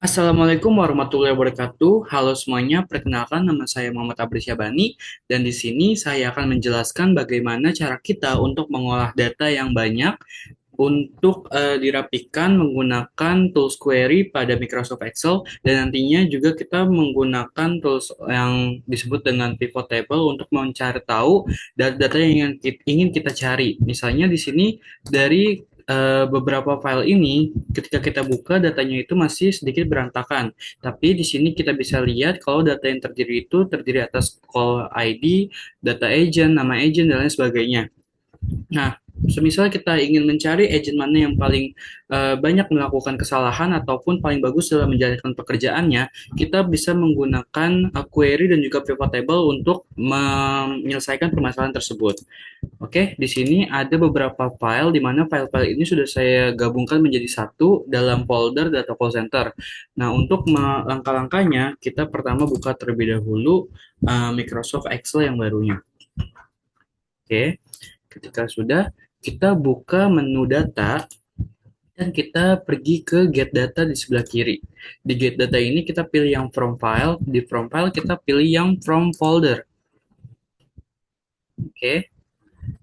Assalamualaikum warahmatullahi wabarakatuh. Halo semuanya, perkenalkan nama saya Muhammad Abri Syabani dan di sini saya akan menjelaskan bagaimana cara kita untuk mengolah data yang banyak untuk dirapikan menggunakan tools query pada Microsoft Excel dan nantinya juga kita menggunakan tools yang disebut dengan pivot table untuk mencari tahu data-data yang ingin kita cari. Misalnya di sini dari beberapa file ini, ketika kita buka datanya itu masih sedikit berantakan. Tapi di sini kita bisa lihat kalau data yang terdiri itu terdiri atas call ID, data agent, nama agent, dan lain sebagainya. Nah, semisal kita ingin mencari agent mana yang paling banyak melakukan kesalahan ataupun paling bagus dalam menjalankan pekerjaannya, kita bisa menggunakan query dan juga pivot table untuk menyelesaikan permasalahan tersebut. Oke, di sini ada beberapa file di mana file-file ini sudah saya gabungkan menjadi satu dalam folder data call center. Nah, untuk langkah-langkahnya, kita pertama buka terlebih dahulu Microsoft Excel yang barunya. Oke, ketika sudah, kita buka menu data dan kita pergi ke get data di sebelah kiri. Di get data ini kita pilih yang from file, di from file kita pilih yang from folder. Oke.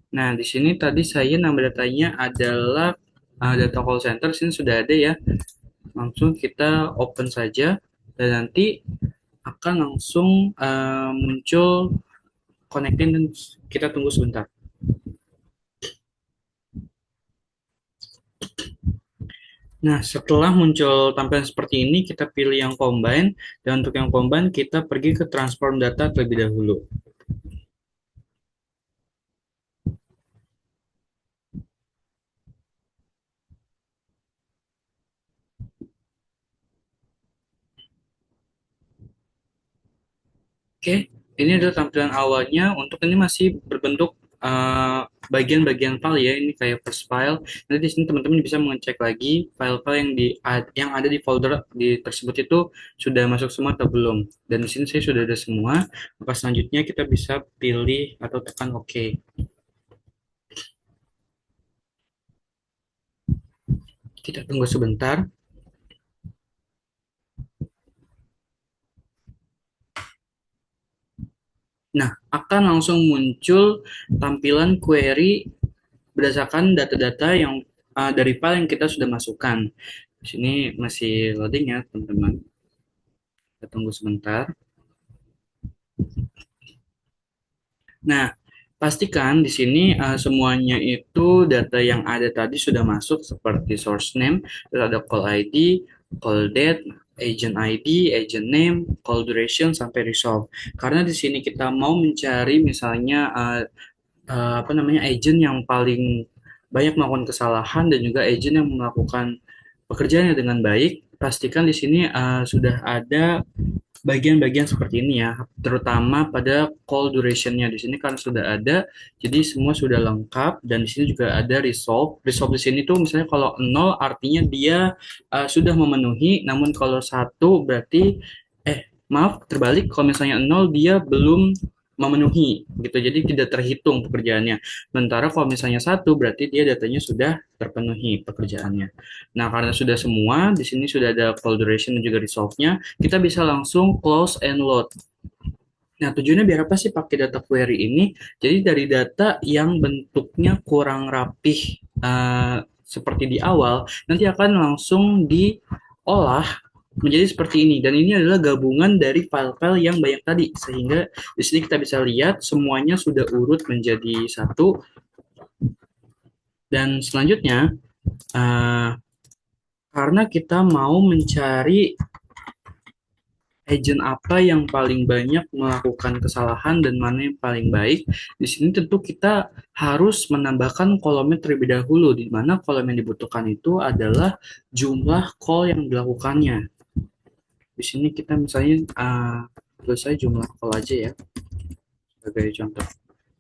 Nah, di sini tadi saya nama datanya adalah data call center, sini sudah ada ya. Langsung kita open saja dan nanti akan langsung muncul connecting dan kita tunggu sebentar. Nah, setelah muncul tampilan seperti ini, kita pilih yang combine, dan untuk yang combine, kita pergi ke transform data terlebih dahulu. Oke, ini adalah tampilan awalnya. Untuk ini masih berbentuk bagian-bagian file ya. Ini kayak first file. Nanti di sini teman-teman bisa mengecek lagi file-file yang ada di folder tersebut itu sudah masuk semua atau belum. Dan di sini saya sudah ada semua. Maka selanjutnya kita bisa pilih atau tekan OK. Kita tunggu sebentar. Nah, akan langsung muncul tampilan query berdasarkan data-data yang dari file yang kita sudah masukkan. Di sini masih loading ya, teman-teman. Kita tunggu sebentar. Nah, pastikan di sini semuanya itu data yang ada tadi sudah masuk seperti source name, terus ada call ID, call date, agent ID, agent name, call duration sampai resolve. Karena di sini kita mau mencari misalnya apa namanya agent yang paling banyak melakukan kesalahan dan juga agent yang melakukan pekerjaannya dengan baik, pastikan di sini sudah ada bagian-bagian seperti ini ya, terutama pada call duration-nya di sini kan sudah ada, jadi semua sudah lengkap dan di sini juga ada resolve. Resolve di sini tuh misalnya kalau nol artinya dia sudah memenuhi, namun kalau satu berarti maaf terbalik kalau misalnya nol dia belum memenuhi gitu, jadi tidak terhitung pekerjaannya. Sementara kalau misalnya satu berarti dia datanya sudah terpenuhi pekerjaannya. Nah, karena sudah semua, di sini sudah ada call duration dan juga resolve-nya, kita bisa langsung close and load. Nah, tujuannya biar apa sih pakai data query ini? Jadi dari data yang bentuknya kurang rapih seperti di awal, nanti akan langsung diolah menjadi seperti ini. Dan ini adalah gabungan dari file-file yang banyak tadi, sehingga di sini kita bisa lihat semuanya sudah urut menjadi satu. Dan selanjutnya, uh, karena kita mau mencari agent apa yang paling banyak melakukan kesalahan dan mana yang paling baik. Di sini tentu kita harus menambahkan kolomnya terlebih dahulu, di mana kolom yang dibutuhkan itu adalah jumlah call yang dilakukannya. Di sini kita misalnya tulis saja jumlah call aja ya, sebagai contoh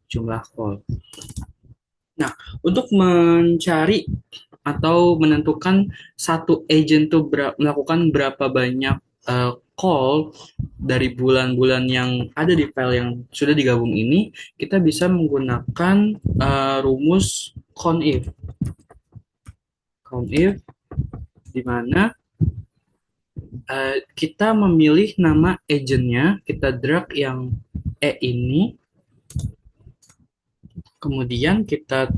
jumlah call. Nah, untuk mencari atau menentukan satu agent itu melakukan berapa banyak call dari bulan-bulan yang ada di file yang sudah digabung ini, kita bisa menggunakan rumus COUNTIF. COUNTIF di mana Kita memilih nama agentnya, kita drag yang E ini, kemudian kita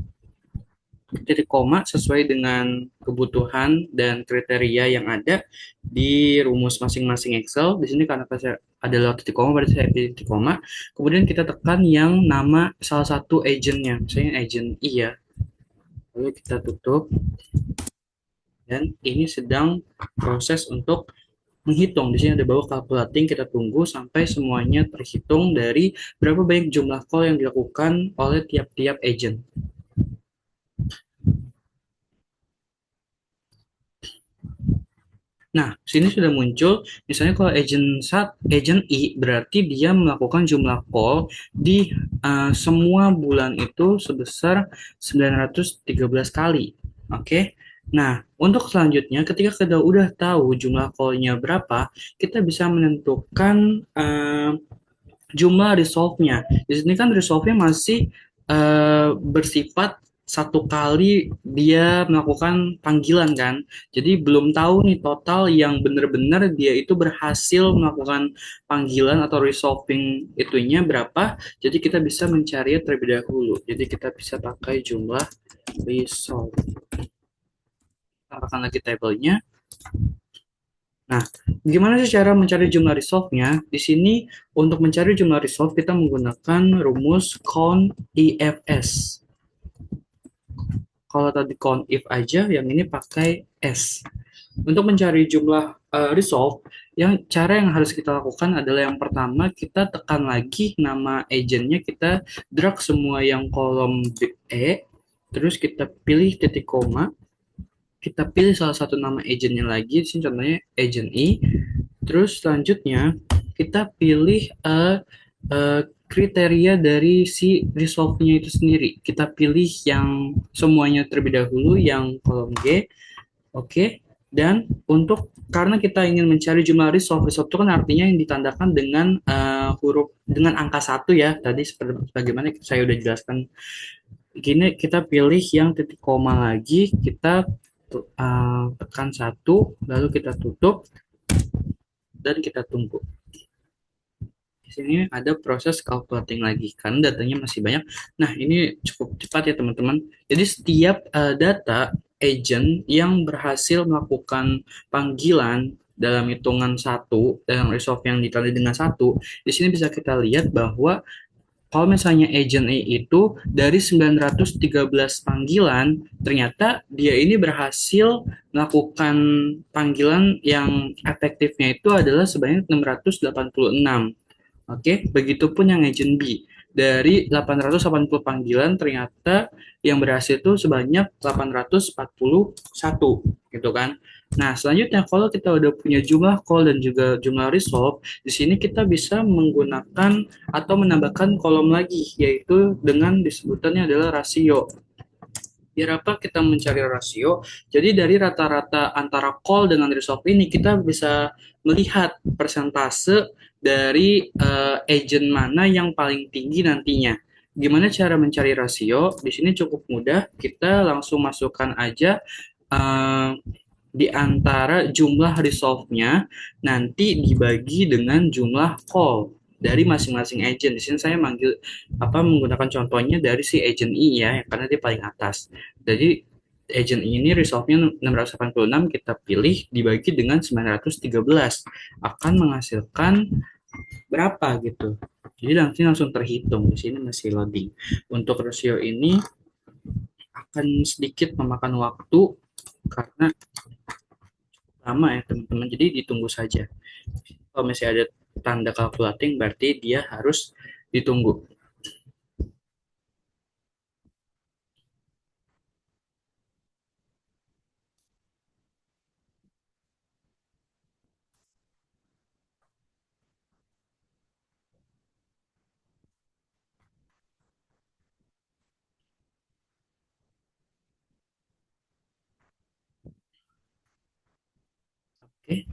titik koma sesuai dengan kebutuhan dan kriteria yang ada di rumus masing-masing Excel. Di sini karena saya adalah titik koma, berarti saya pilih titik koma. Kemudian kita tekan yang nama salah satu agentnya, misalnya agent I ya. Lalu kita tutup, dan ini sedang proses untuk menghitung. Di sini ada bawah calculating, kita tunggu sampai semuanya terhitung dari berapa banyak jumlah call yang dilakukan oleh tiap-tiap agent. Nah, sini sudah muncul, misalnya kalau agent I berarti dia melakukan jumlah call di semua bulan itu sebesar 913 kali. Oke. Nah, untuk selanjutnya ketika kita udah tahu jumlah call-nya berapa, kita bisa menentukan jumlah resolve-nya. Di sini kan resolve-nya masih bersifat satu kali dia melakukan panggilan kan. Jadi belum tahu nih total yang benar-benar dia itu berhasil melakukan panggilan atau resolving itunya berapa. Jadi kita bisa mencari terlebih dahulu. Jadi kita bisa pakai jumlah resolve. Tambahkan lagi tabelnya. Nah, gimana sih cara mencari jumlah resolve-nya? Di sini untuk mencari jumlah resolve kita menggunakan rumus count IFS. Kalau tadi count if aja, yang ini pakai S. Untuk mencari jumlah resolve, cara yang harus kita lakukan adalah yang pertama kita tekan lagi nama agentnya, kita drag semua yang kolom E, terus kita pilih titik koma, kita pilih salah satu nama agentnya lagi, di sini contohnya agent I. Terus selanjutnya kita pilih kriteria dari si resolve-nya itu sendiri. Kita pilih yang semuanya terlebih dahulu, yang kolom G. Oke. Dan untuk karena kita ingin mencari jumlah resolve, resolve itu kan artinya yang ditandakan dengan huruf dengan angka satu ya. Tadi seperti bagaimana saya udah jelaskan. Gini kita pilih yang titik koma lagi, kita tekan satu, lalu kita tutup dan kita tunggu. Di sini ada proses calculating lagi karena datanya masih banyak. Nah, ini cukup cepat ya teman-teman. Jadi setiap data agent yang berhasil melakukan panggilan dalam hitungan satu, dalam resolve yang ditandai dengan satu, di sini bisa kita lihat bahwa kalau misalnya agent A itu dari 913 panggilan, ternyata dia ini berhasil melakukan panggilan yang efektifnya itu adalah sebanyak 686. Oke, begitupun yang agent B. Dari 880 panggilan, ternyata yang berhasil itu sebanyak 841, gitu kan. Nah, selanjutnya kalau kita udah punya jumlah call dan juga jumlah resolve, di sini kita bisa menggunakan atau menambahkan kolom lagi, yaitu dengan disebutannya adalah rasio. Biar apa kita mencari rasio? Jadi dari rata-rata antara call dengan resolve ini kita bisa melihat persentase dari agent mana yang paling tinggi nantinya. Gimana cara mencari rasio? Di sini cukup mudah, kita langsung masukkan aja uh, di antara jumlah resolve-nya nanti dibagi dengan jumlah call dari masing-masing agent. Di sini saya menggunakan contohnya dari si agent I ya, karena dia paling atas. Jadi agent I ini resolve-nya 686, kita pilih dibagi dengan 913 akan menghasilkan berapa gitu. Jadi nanti langsung terhitung. Di sini masih loading. Untuk rasio ini akan sedikit memakan waktu karena lama ya teman-teman, jadi ditunggu saja. Kalau masih ada tanda calculating berarti dia harus ditunggu. Oke,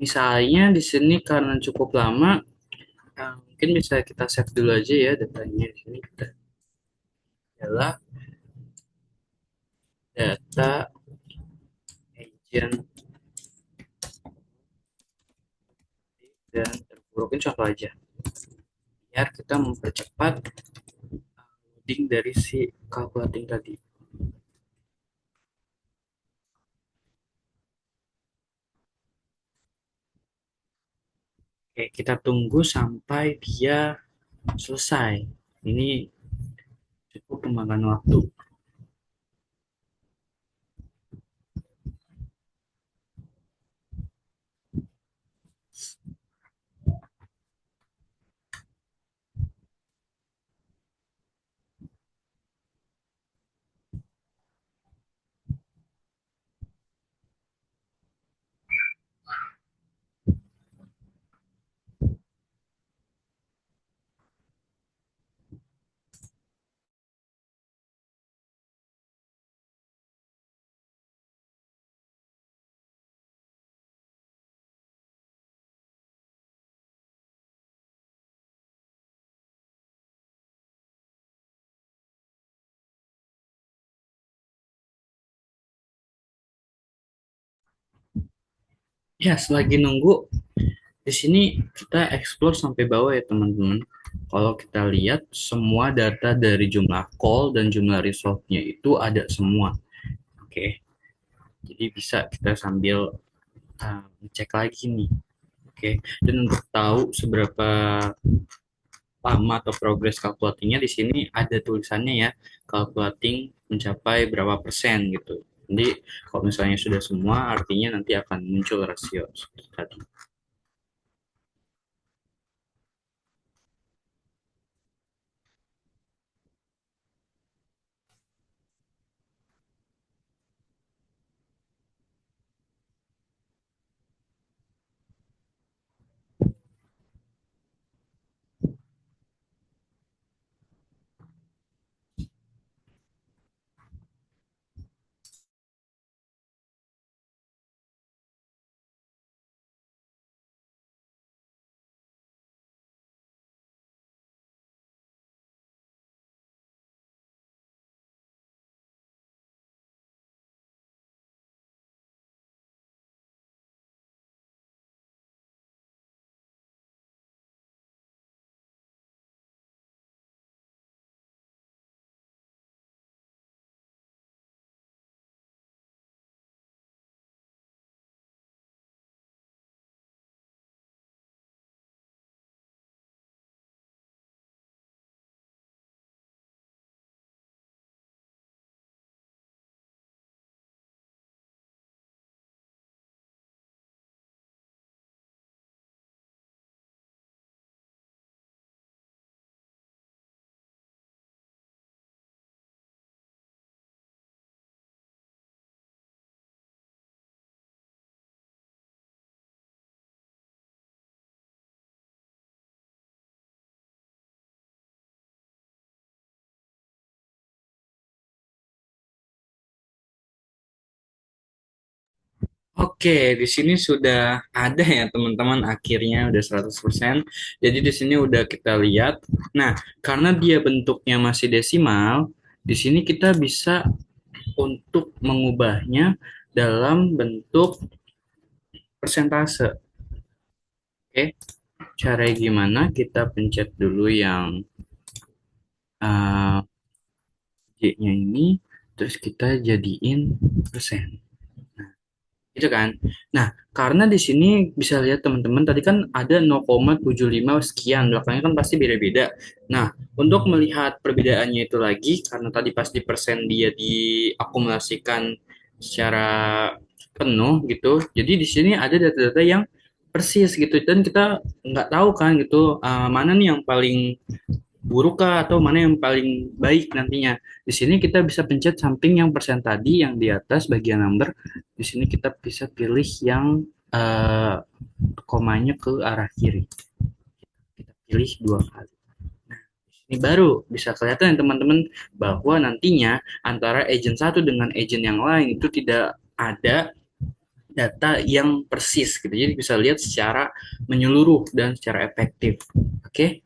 misalnya di sini karena cukup lama, mungkin bisa kita save dulu aja ya datanya. Di sini kita adalah data Kemudian dan terburuk ini contoh aja biar kita mempercepat loading dari si calculating tadi. Oke, kita tunggu sampai dia selesai. Ini cukup memakan waktu. Ya, selagi nunggu, di sini kita explore sampai bawah ya teman-teman. Kalau kita lihat semua data dari jumlah call dan jumlah resolve-nya itu ada semua. Oke, jadi bisa kita sambil cek lagi nih. Oke, dan untuk tahu seberapa lama atau progress calculatingnya di sini ada tulisannya ya, calculating mencapai berapa persen gitu. Jadi kalau misalnya sudah semua, artinya nanti akan muncul rasio seperti tadi. Oke, di sini sudah ada ya teman-teman, akhirnya udah 100%. Jadi di sini udah kita lihat. Nah, karena dia bentuknya masih desimal, di sini kita bisa untuk mengubahnya dalam bentuk persentase. Oke, cara gimana? Kita pencet dulu yang uh, J-nya ini, terus kita jadiin persen. Itu kan. Nah, karena di sini bisa lihat teman-teman tadi kan ada 0,75 sekian, belakangnya kan pasti beda-beda. Nah, untuk melihat perbedaannya itu lagi karena tadi pas di persen dia diakumulasikan secara penuh gitu. Jadi di sini ada data-data yang persis gitu dan kita nggak tahu kan gitu mana nih yang paling buruk kah atau mana yang paling baik nantinya. Di sini kita bisa pencet samping yang persen tadi yang di atas bagian number. Di sini kita bisa pilih yang komanya ke arah kiri. Kita pilih dua kali. Ini baru bisa kelihatan ya teman-teman bahwa nantinya antara agent satu dengan agent yang lain itu tidak ada data yang persis gitu. Jadi bisa lihat secara menyeluruh dan secara efektif. Oke.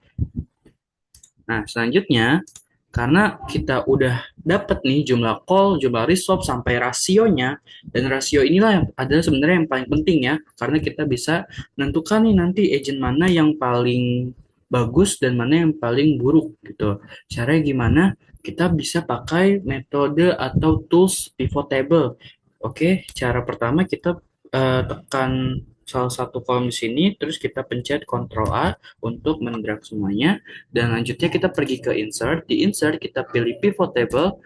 Nah, selanjutnya Karena kita udah dapat nih jumlah call, jumlah resolve sampai rasionya, dan rasio inilah yang adalah sebenarnya yang paling penting ya, karena kita bisa menentukan nih nanti agent mana yang paling bagus dan mana yang paling buruk gitu. Caranya gimana? Kita bisa pakai metode atau tools pivot table. Oke, cara pertama kita tekan salah satu kolom di sini, terus kita pencet Ctrl A untuk mendrag semuanya, dan lanjutnya kita pergi ke insert. Di insert kita pilih pivot table.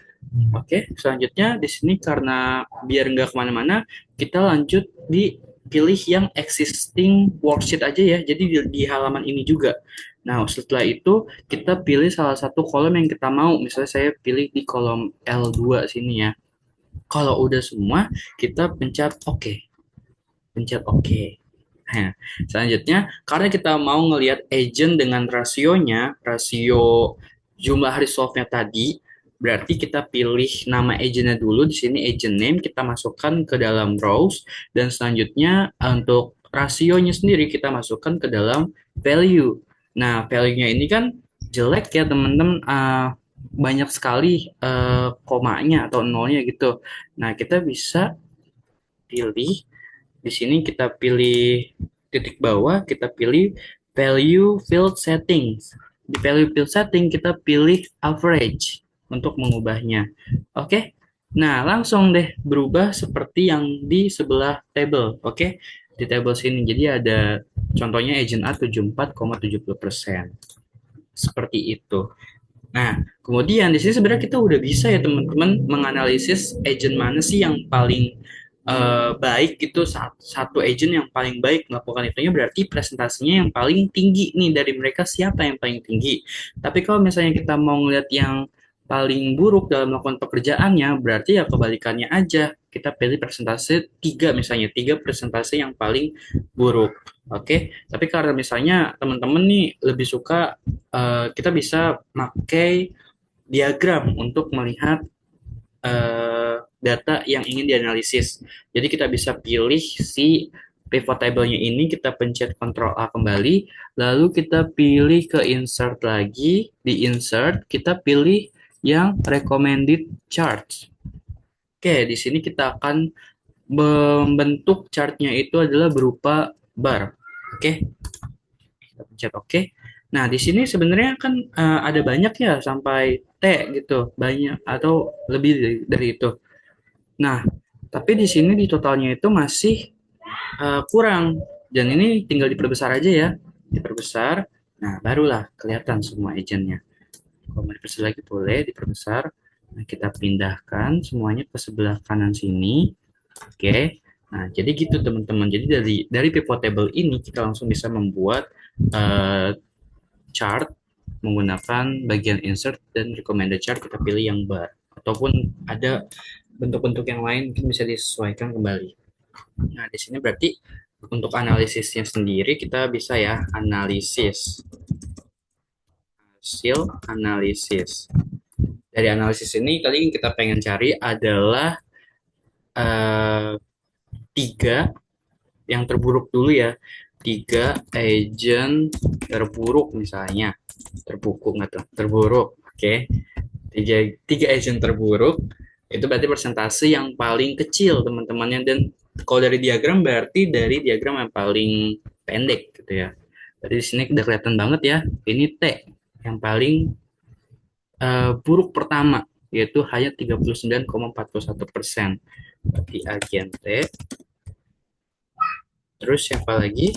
Oke, selanjutnya di sini karena biar nggak kemana-mana, kita lanjut di pilih yang existing worksheet aja ya. Jadi di halaman ini juga. Nah, setelah itu kita pilih salah satu kolom yang kita mau. Misalnya saya pilih di kolom L2 sini ya. Kalau udah semua, kita pencet OK. Pencet OK. Nah, selanjutnya, karena kita mau ngelihat agent dengan rasionya, rasio jumlah resolve-nya tadi, berarti kita pilih nama agentnya dulu. Di sini agent name, kita masukkan ke dalam rows, dan selanjutnya untuk rasionya sendiri kita masukkan ke dalam value. Nah, value-nya ini kan jelek ya teman-teman, banyak sekali komanya atau nolnya gitu. Nah, kita bisa pilih di sini, kita pilih titik bawah, kita pilih value field settings. Di value field setting kita pilih average untuk mengubahnya. Oke. Nah, langsung deh berubah seperti yang di sebelah table. Oke. Di table sini. Jadi ada contohnya agent A 74,70%. Seperti itu. Nah, kemudian di sini sebenarnya kita udah bisa ya teman-teman menganalisis agent mana sih yang paling baik gitu. Satu agent yang paling baik melakukan itunya berarti presentasinya yang paling tinggi nih dari mereka, siapa yang paling tinggi. Tapi kalau misalnya kita mau ngeliat yang paling buruk dalam melakukan pekerjaannya, berarti ya kebalikannya aja. Kita pilih presentasi tiga, misalnya tiga presentasi yang paling buruk. Oke, tapi karena misalnya teman-teman nih lebih suka, kita bisa pakai diagram untuk melihat data yang ingin dianalisis. Jadi kita bisa pilih si pivot table-nya ini, kita pencet Ctrl A kembali, lalu kita pilih ke insert lagi, di insert kita pilih yang recommended charts. Oke, di sini kita akan membentuk chartnya itu adalah berupa bar. Oke, kita pencet oke. Nah, di sini sebenarnya kan ada banyak ya sampai T gitu, banyak atau lebih dari itu. Nah, tapi di sini di totalnya itu masih kurang. Dan ini tinggal diperbesar aja ya. Diperbesar. Nah, barulah kelihatan semua agentnya. Kalau mau diperbesar lagi boleh diperbesar. Nah, kita pindahkan semuanya ke sebelah kanan sini. Oke. Nah, jadi gitu teman-teman. Jadi dari pivot table ini kita langsung bisa membuat uh, chart menggunakan bagian insert dan recommended chart, kita pilih yang bar. Ataupun ada bentuk-bentuk yang lain mungkin bisa disesuaikan kembali. Nah, di sini berarti untuk analisisnya sendiri kita bisa ya analisis, hasil analisis. Dari analisis ini tadi kita pengen cari adalah eh, tiga yang terburuk dulu ya, tiga agent terburuk misalnya, terburuk nggak tuh, terburuk. Oke, tiga agent terburuk itu berarti persentase yang paling kecil teman-temannya, dan kalau dari diagram berarti dari diagram yang paling pendek gitu ya. Jadi di sini udah kelihatan banget ya, ini T yang paling buruk pertama, yaitu hanya 39,41%. Berarti agen T. Terus siapa lagi?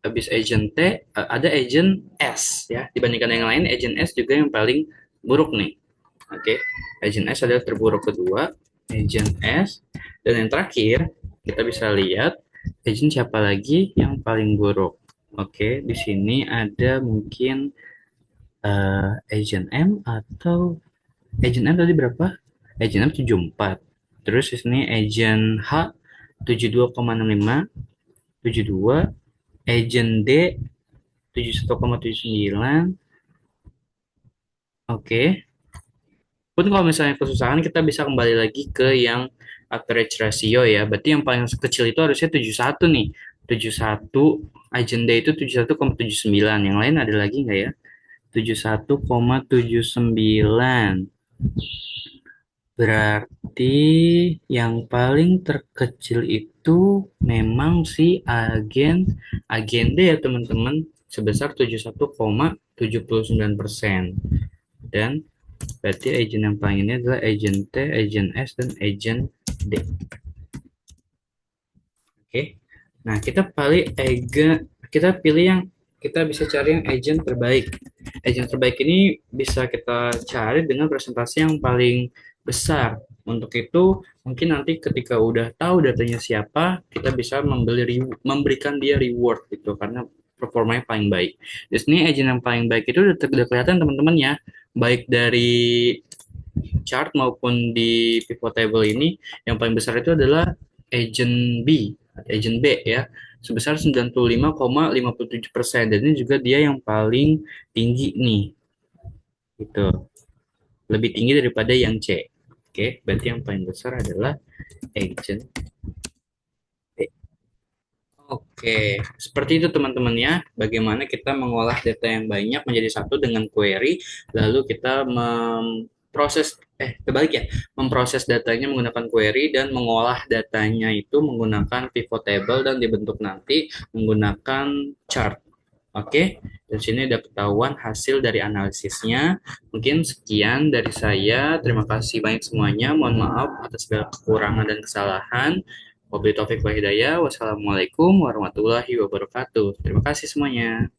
Habis agent T, ada agent S ya. Dibandingkan yang lain, agent S juga yang paling buruk nih. Oke, agent S adalah terburuk kedua, agent S. Dan yang terakhir, kita bisa lihat agent siapa lagi yang paling buruk. Oke, di sini ada mungkin agent M, atau agent M tadi berapa? Agent M 74. Terus di sini agent H 72,65, 72, agent D 71,79. Oke. Pun kalau misalnya kesusahan, kita bisa kembali lagi ke yang average ratio ya. Berarti yang paling kecil itu harusnya 71 nih. 71, agent D itu 71,79. Yang lain ada lagi nggak ya? 71,79. Berarti yang paling terkecil itu memang si agenda ya teman-teman, sebesar 71,79%. Dan berarti agent yang paling ini adalah agent T, agent S, dan agent D. Oke. Nah, kita pilih yang kita bisa cari yang agent terbaik. Agent terbaik ini bisa kita cari dengan presentasi yang paling besar. Untuk itu, mungkin nanti ketika udah tahu datanya siapa, kita bisa memberikan dia reward gitu karena performanya paling baik. Di sini agent yang paling baik itu udah kelihatan teman-teman ya, baik dari chart maupun di pivot table ini yang paling besar itu adalah agent B, agent B ya, sebesar 95,57%, dan ini juga dia yang paling tinggi nih, gitu, lebih tinggi daripada yang C. Oke, berarti yang paling besar adalah agent B. Oke, seperti itu teman-teman ya. Bagaimana kita mengolah data yang banyak menjadi satu dengan query, lalu kita terbalik ya, memproses datanya menggunakan query dan mengolah datanya itu menggunakan pivot table dan dibentuk nanti menggunakan chart. Oke, dan sini ada ketahuan hasil dari analisisnya. Mungkin sekian dari saya. Terima kasih banyak semuanya. Mohon maaf atas segala kekurangan dan kesalahan. Wabillahi taufiq wal hidayah. Wassalamualaikum warahmatullahi wabarakatuh. Terima kasih semuanya.